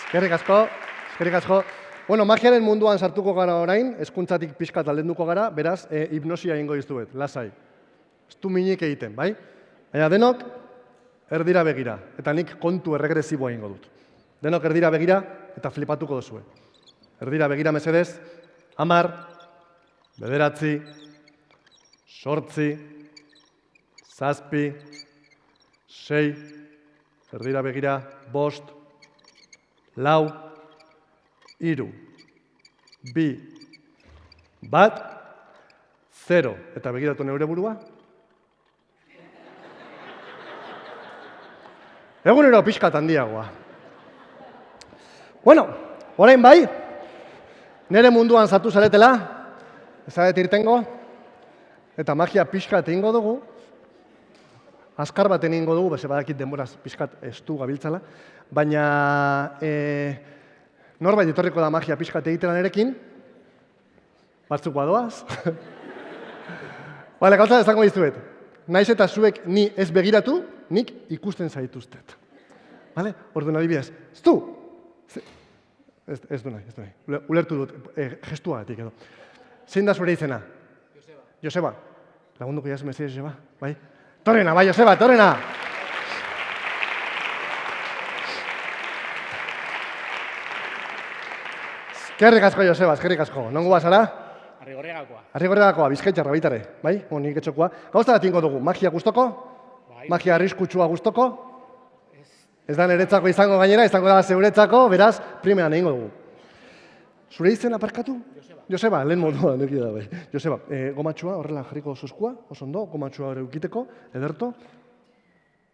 Eskerrik asko, eskerrik asko. Bueno, magiaren munduan sartuko gara orain, hezkuntzatik pixkat aldenduko gara, beraz, hipnosia egingo dizuet, lasai. Ez du minik egiten, bai? Baina denok, erdira begira, eta nik kontu erregresiboa egingo dut. Denok erdira begira, eta flipatuko duzue. Erdira begira mesedez, 10, 9, 8, 7, 6, erdira begira, 5, 4, 3, 2, 1, 0. Eta begiratu neure burua. Egunero pixkat handiagoa. Bueno, orain bai, nire munduan sartu zaretela, ezadet irtengo, eta magia pixkat egingo dugu, azkar bat egingo dugu, beze badakit denboraz pixkat estu gabiltzala, baina norbait etorriko da magia pixkat egitera nerekin, batzuk badoaz. Bale, gauza esango dizuet, naiz eta zuek ni ez begiratu, nik ikusten zaituztet. Bale? Orduan adibidez, ez du? Ez du nahi. Ulertu dut, gestuagatik edo. Zein da zure izena? Joseba. Lagunduko jaz mesedez, Joseba, bai? Torrena, bai, Joseba, torrena! Eskerrik asko, Joseba, eskerrik asko. Nongo bazara? Arrigorriagakoa. Arrigorriagakoa, Bizkaitxarra baitare, bai? Nik etxokoa. Gauztara tingo dugu, magia gustoko? Bai. Magia arriskutsua gustoko? Ez da niretzako izango gainera, izango da zeuretzako, beraz, primeran egingo dugu. Zure izena aparkatu? Joseba, lehen modua, neki da, bai. Joseba, gomatxua horrela jarriko zuzkua, oso ondo, gomatxua hori ukiteko, ederto.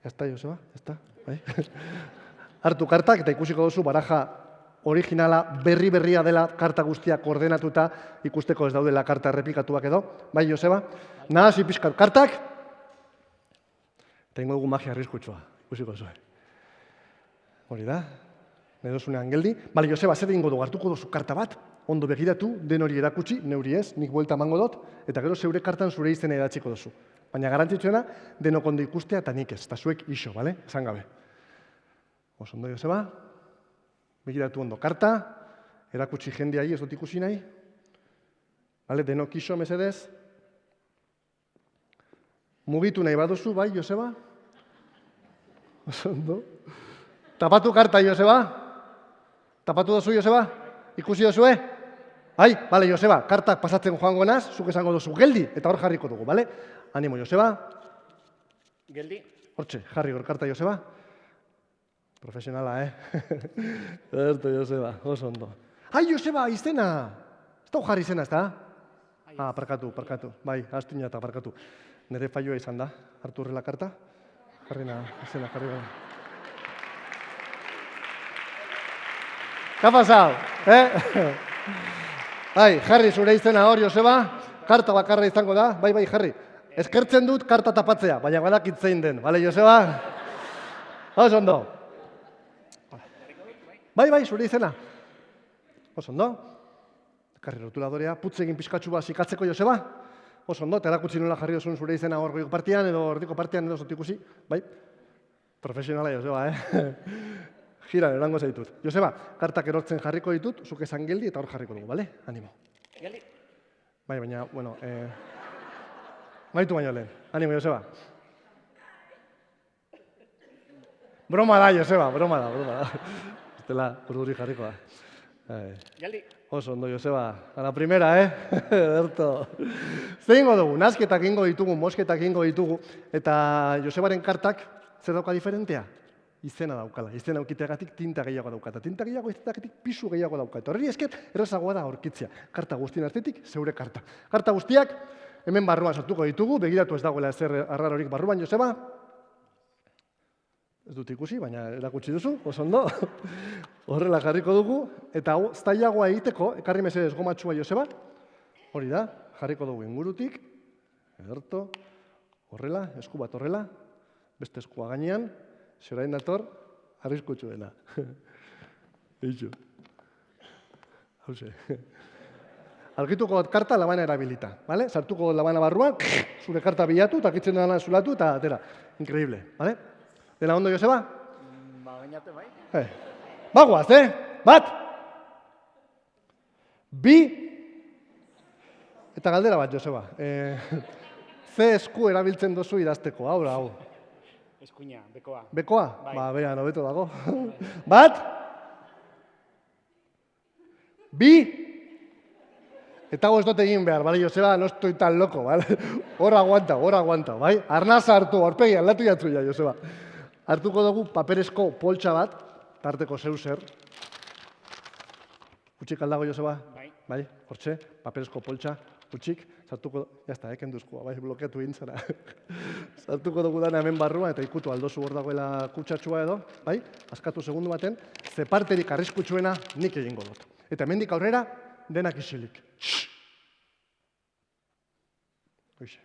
Jazta, Joseba, jazta, bai. Hartu kartak eta ikusiko duzu baraja originala berria dela karta guztiak ordenatuta ikusteko ez daudela karta errepikatuak edo. Bai, Joseba? Nahasi pixkat kartak. Eta ingo dugu magia arriskutsua, ikusiko zuen. Hori da, nahi dozunean geldi. Bale, Joseba, zer egingo dugu, hartuko duzu karta bat, ondo begiratu, den hori erakutsi, neuri ez, nik buelta emango dut, eta gero zeure kartan zure izena idatziko duzu. Baina garrantzitsuena, denok ondo ikustea eta nik ez, eta zuek iso, bale? Esan gabe. Oso ondo, Joseba. Begiratu ondo karta, erakutsi jendeai ez dut ikusi nahi. Bale, denok iso, mesedez. Mugitu nahi baduzu, bai, Joseba? Oso ondo. Tapatu karta, Joseba? Tapatu dozu, Joseba? Ikusi dozue? Bai, bale, Joseba, kartak pasatzen joango naz, zuk esango duzu geldi, eta hor jarriko dugu, bale? Animo, Joseba? Geldi. Hortxe, jarri hor karta, Joseba? Profesionala, Ederto, Joseba, oso ondo. Ai, Joseba, izena! Ez da jarri izena, ez da? Parkatu, bai, astuna eta parkatu. Nire faioa izan da, hartu horrela karta? Jarri na, izena, jarri na. ¿Qué ha pasado? Bai, jarri zure izena hor, Joseba. Karta bakarra izango da. Bai, jarri. Eskertzen dut karta tapatzea, baina badakit zein den. Bale, Joseba? Oso ondo. Bai, zure izena. Oso ondo. Karri rotuladorea, putz egin pixkatxu bat zikatzeko, Joseba. Oso ondo, eta erakutsi nola jarri duzun zure izena hor goiko partian, edo erdiko partian, edo zotik ikusi. Bai, profesionala, Joseba, Gira, erango zaitut. Joseba, kartak erortzen jarriko ditut, zuk esan geldi eta hor jarriko dugu, bale? Animo. Geldi. Bai, baina, bueno, maitu baino lehen. Animo, Joseba. Broma da, Joseba, broma da. Estela, urduri jarriko da. Geldi. Oso ondo, Joseba. A la primera, Ederto. Zer ingo dugu? Nazketak ingo ditugu, mosketak ingo ditugu, eta Josebaren kartak zer dauka diferentea? Izena daukala. Izena aukiteagatik tinta gehiago daukata. Tinta gehiago izteagatik pisu gehiago daukata. Horri esker, errazagoa da aurkitzea. Karta guztien artetik, zeure karta. Karta guztiak, hemen barruan sartuko ditugu, begiratu ez dagoela ezer arrarorik barruan, Joseba. Ez dut ikusi, baina erakutsi duzu, oso ondo. Horrela jarriko dugu, eta zailagoa egiteko, ekarri mesedez gomatxua, Joseba. Hori da, jarriko dugu ingurutik. Ederto. Horrela, esku bat horrela. Beste eskua gainean. Zorain dator, arriskutsuena. Eixo. Hauze. Argituko dut karta labana erabilita, bale? Sartuko dut labana barruan, zure karta bilatu, eta kitzen dena zulatu, eta atera. Increíble, bale? Dela ondo, Joseba? Ba, gainate bai. Bagoaz, Bat. Bi. Eta galdera bat, Joseba. Ze esku erabiltzen dozu idazteko, hau. Eskuina, bekoa. Bekoa? Bai. Ba, beran, hobeto dago. Bat. Bi. Eta ez dut egin behar, bale, Joseba, no estoy tan loco, bale? Hor aguanta, bai? Arnaza hartu, aurpegi, aldatu jatzu ja, Joseba. Hartuko dugu paperezko poltsa bat, tarteko zeu zer. Utxik aldago, Joseba? Bai. Hortxe, paperezko poltsa, utxik, sartuko, jazta, kenduzkoa, bai, blokeatu intzara. Sartuko dugu dana hemen barruan, eta ikutu aldozu hor dagoela kutsatxua edo, bai? Askatu segundu baten, ze parterik arriskutsuena nik egingo dut. Eta hemendik aurrera, denak isilik. Hoxe.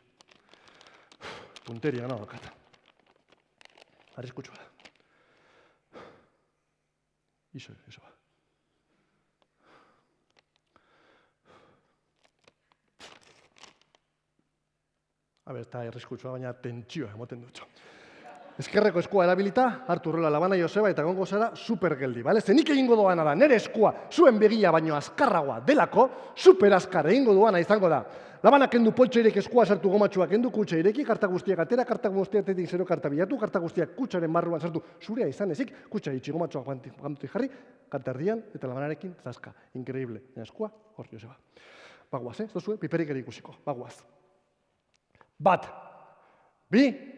Punteria gana bakat. Arriskutsua da. Iso ba. Ez da arriskutsua, baina tentsioa emoten dutxo. Ezkerreko eskua erabilita, hartu horrela labana Joseba eta gongo zara supergeldi, bale? Zenik egingo doana da, nere eskua zuen begia baino azkarragoa delako, super azkar egingo doana izango da. Labana kendu poltsa irek eskua sartu gomatxua, kendu kutsa ireki, karta guztiak atera, karta guztiatetik zero karta bilatu, karta guztiak kutsaren barruan sartu zurea izan ezik, kutsa itxi gomatxua gantutik jarri, karta erdian eta labanarekin zaska. Increíble. Eskua, hor Joseba. Bagoaz, ez dozue, piperik ere ikusiko. Bagoaz. Bat. Bi.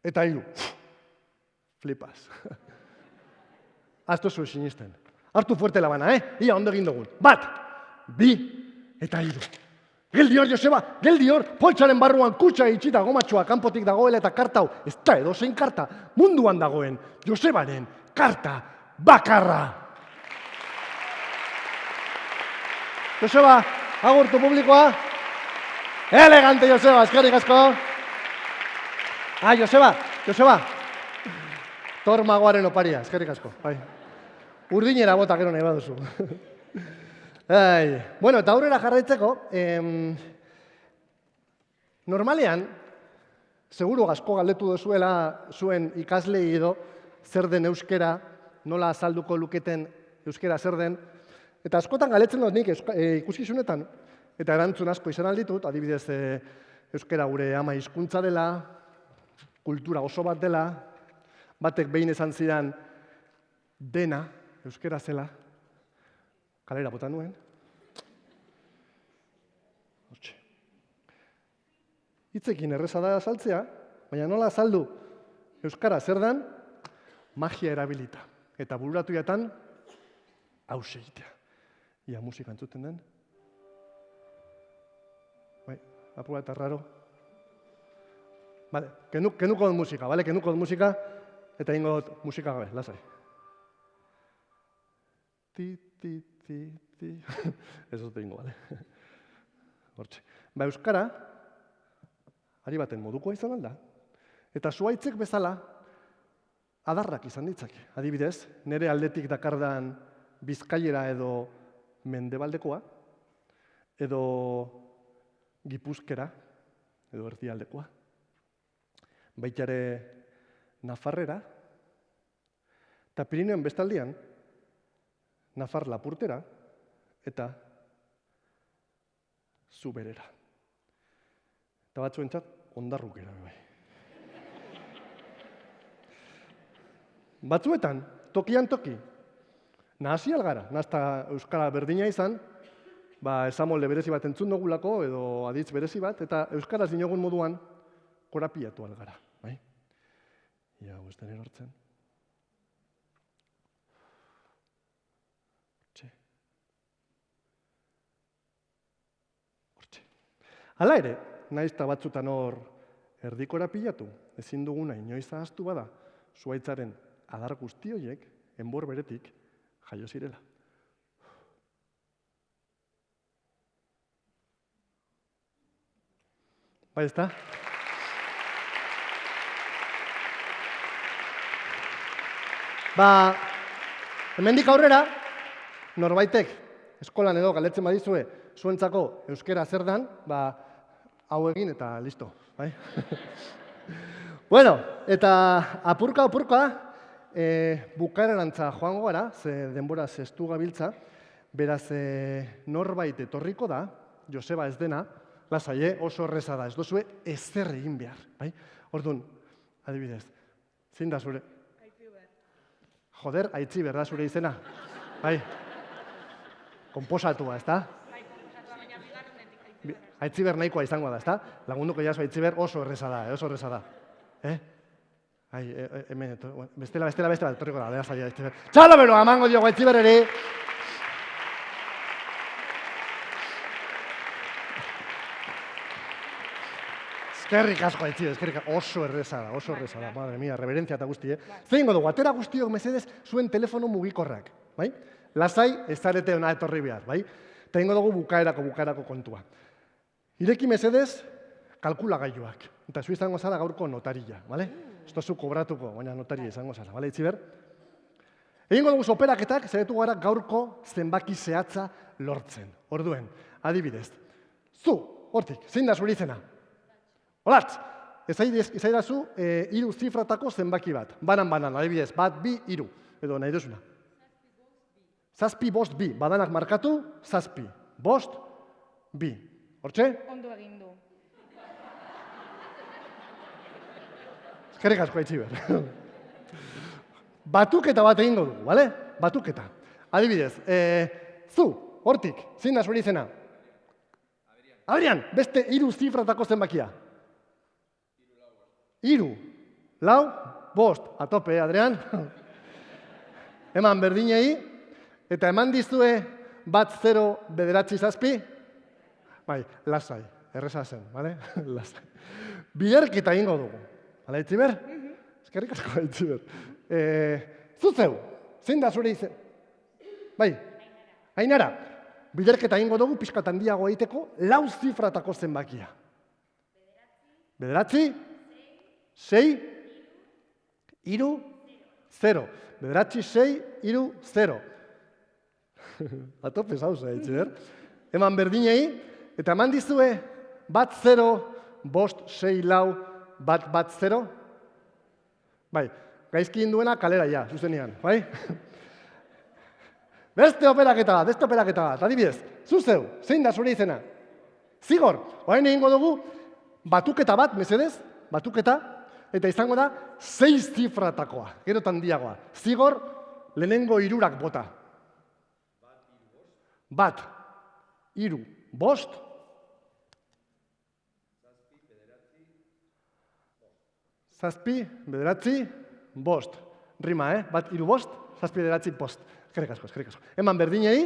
Eta hiru. Flipas. Azto zuen sinisten. Hartu fuerte labana, Ia ondo egin dugun. Bat, bi, eta hiru. Geldi hor, Joseba, geldi hor, poltsaren barruan kutsa itxita gomatxoa kanpotik dagoela eta karta hau, ez da edozein karta, munduan dagoen Josebaren karta bakarra. Joseba, agurtu publikoa. Elegante, Joseba, eskerrik asko. Joseba. Tormagoaren oparia, eskerrik asko. Bai. Urdinera bota gero nahi baduzu. Bueno, eta aurrera jarraitzeko, normalean, seguru asko galdetu duzuela zuen ikaslei edo zer den euskera, nola azalduko luketen euskera zer den, eta askotan galetzen dut nik ikuskizunetan, eta erantzun asko izan alditut, adibidez euskera gure ama hizkuntza dela, kultura oso bat dela, batek behin esan zidan dena euskera zela, kalera bota nuen. Hortxe. Hitzekin erreza da azaltzea, baina nola azaldu euskara zer dan, magia erabilita. Eta bururatu jatan, hause egitea. Ia musika entzuten den. Bai, apura eta raro. Vale, kenuko dut musika, vale? Kenuko dut musika, eta ingo dut musika gabe, lasai. Ti. Ez dut ingo, vale? Hortxe. Ba, euskara, ari baten modukoa izan alda, eta zuaitzek bezala, adarrak izan ditzake. Adibidez, nire aldetik dakardan Bizkaiera edo mendebaldekoa, edo Gipuzkera, edo erdialdekoa. Baitare Nafarrera, eta Pirinioen bestaldian, Nafar Lapurtera, eta Zuberera. Eta batzuentzat, Ondarrukera. Batzuetan, tokian toki, nahasi algara, nahazta euskara berdina izan, esamolde berezi bat entzun dugulako, edo aditz berezi bat, eta euskaraz dinogun moduan, korapiatu algara, bai? Ia, hau ez den erortzen. Hortxe. Hala ere, naizta batzutan hor erdikora pilatu, ezin duguna inoiz ahaztu bada, zuaitzaren adar guzti horiek, enbor beretik, jaio zirela. Bai, ezta? Hemendik aurrera, norbaitek eskolan edo galetzen badizue zuentzako euskera zer dan, hau egin eta listo, bai? Bueno, eta apurka, bukaerarantza joango gara, ze denbora zestu gabiltza, beraz norbait etorriko da, Joseba ez dena, lasai, oso erreza da, ez dozue ezer egin behar, bai? Orduan, adibidez, zein da zure? Aitziber. Joder, Aitziber da zure izena, bai? Konposatua, ez da? Bai, konposatua, baina bigarrenetik Aitziber. Aitziber nahikoa izango da, ez da? Lagunduko jaso Aitziber oso erreza da, oso erreza da. Ai, hemen, bestela, etorriko da, lehaz aia Aitziber. Txalo bero, amango diogu Aitziber ere! Eskerrik asko Aitziber, eskerrik asko, oso erreza da, madre mia, reverencia eta guzti, Zein dugu, atera guztiok mesedez zuen telefono mugikorrak, bai? Lasai, ez zarete ona etorri behar, bai? Eta ingo dugu bukaerako kontua. Ireki mesedez, kalkulagailuak. Eta zu izango zara gaurko notaria, bale? Ez tozu kobratuko, baina notaria izango zara, bale, Aitziber? Egingo dugu operaketak, zaitu gara gaurko zenbaki zehatza lortzen. Orduen, adibidez. Zu, hortik, zein da zure izena? Olatz, ezaidazu 3 zifratako zenbaki bat. Banan, adibidez, 1, 2, 3. Edo nahi duzuna. 7, 5, 2. Badanak markatu, 7, 5, 2. Hortxe? Ondo egin du. Eskerrik asko, Aitziber. Batuketa bat egingo dugu, bale? Batuketa. Adibidez, zu, hortik, zein da zure izena? Adrian, beste 3 zifratako zenbakia. 3, 4, 5, a tope, Adrian. Eman berdinei, eta eman dizue 1, 0, 9, 7. Bai, lasai, erreza zen, bale? Lasai. Biderketa egingo dugu. Hala, Aitziber? Eskerrik asko, Aitziber. Zuzeu, zein da zure izen? Bai, Ainara. Biderketa egingo dugu, pixkat handiago egiteko, 4 zifratako zenbakia. 9, 6, 3, 0. 9, 6, 3, 0. Atope zauza, Aitziber. Eman berdinei, eta eman dizue 1, 0, 5, 6, 4, 1, 0. Bai, gaizki induena kalera ja, zuzenean, bai? Beste operaketa bat, adibidez, zuzeu, zein da zure izena? Zigor, orain egingo dugu, batuketa bat, mesedez, batuketa, eta izango da 6 zifratakoa, gero handiagoa. Zigor, lehenengo 3 bota. 1, 3, 5, 7, 9, 5. Rima, 1, 3, 5, 7, 9, 5. Eskerrik asko. Eman berdinei,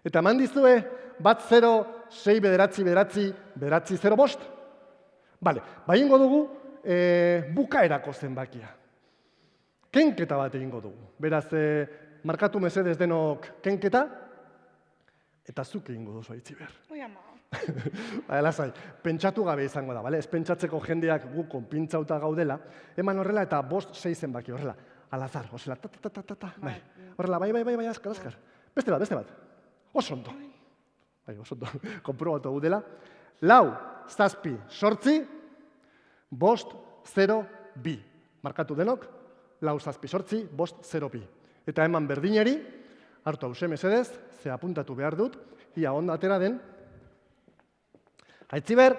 eta eman dizue 1, 0, 6, 9, 9, 0, 5. Bale, baingo dugu bukaerako zenbakia. Kenketa bat egingo dugu. Beraz, markatu mesedez denok kenketa, eta zuk egingo duzu, Aitziber. Ui, ama. Lasai, pentsatu gabe izango da, bale? Ez pentsatzeko jendeak gu konpintzauta gaudela, eman horrela eta 5, 6 zenbaki horrela. Alazar, osela, ta. Bai. Horrela, bai, azkar. Beste bat. Oso ondo. Bai, oso ondo. Konprobatu gaudela. 4, 7, 8, 5, 0, 2. Markatu denok, 4, 7, 8, 5, 0, 2. Eta eman berdineri, hartu hause mesedez, ze apuntatu behar dut, ia ondo atera den. Aitziber,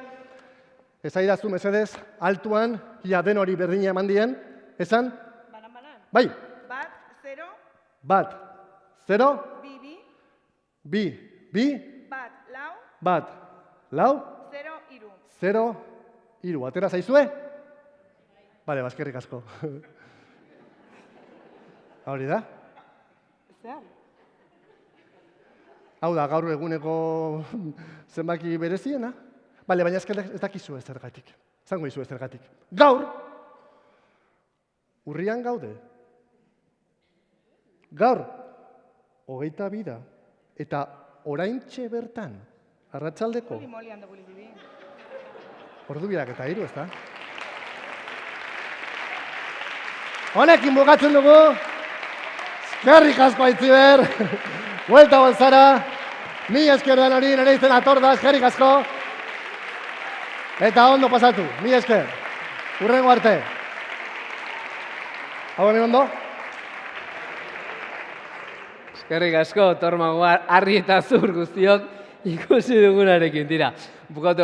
ezaidazu mesedez, altuan, ia den hori berdina eman dien, esan? Banan. Bai. 1, 0. 1, 0. 2, 2. 1, 4. 4. 0, 3. 0, 3. Atera zaizue? Bale, baskerrik asko. Hori da? Zer? Hau da, gaur eguneko zenbaki bereziena. Bale, baina ez dakizu ez zergatik. Zango izu ez zergatik. Gaur, urrian gaude. Gaur, 22 da. Eta oraintxe bertan, arratsaldeko. Ordu birak eta 3, ez da? Honekin bukatzen dugu. Eskerrik asko, Aitziber. Buelta bolzara. Mi esker den hori, nire izena Torda, eskerrik asko. Eta ondo pasatu, mi esker. Urrengo arte. Hau hemen ondo? Eskerrik asko, Tormango, arri eta zur guztiok ikusi dugunarekin, tira. Bukatu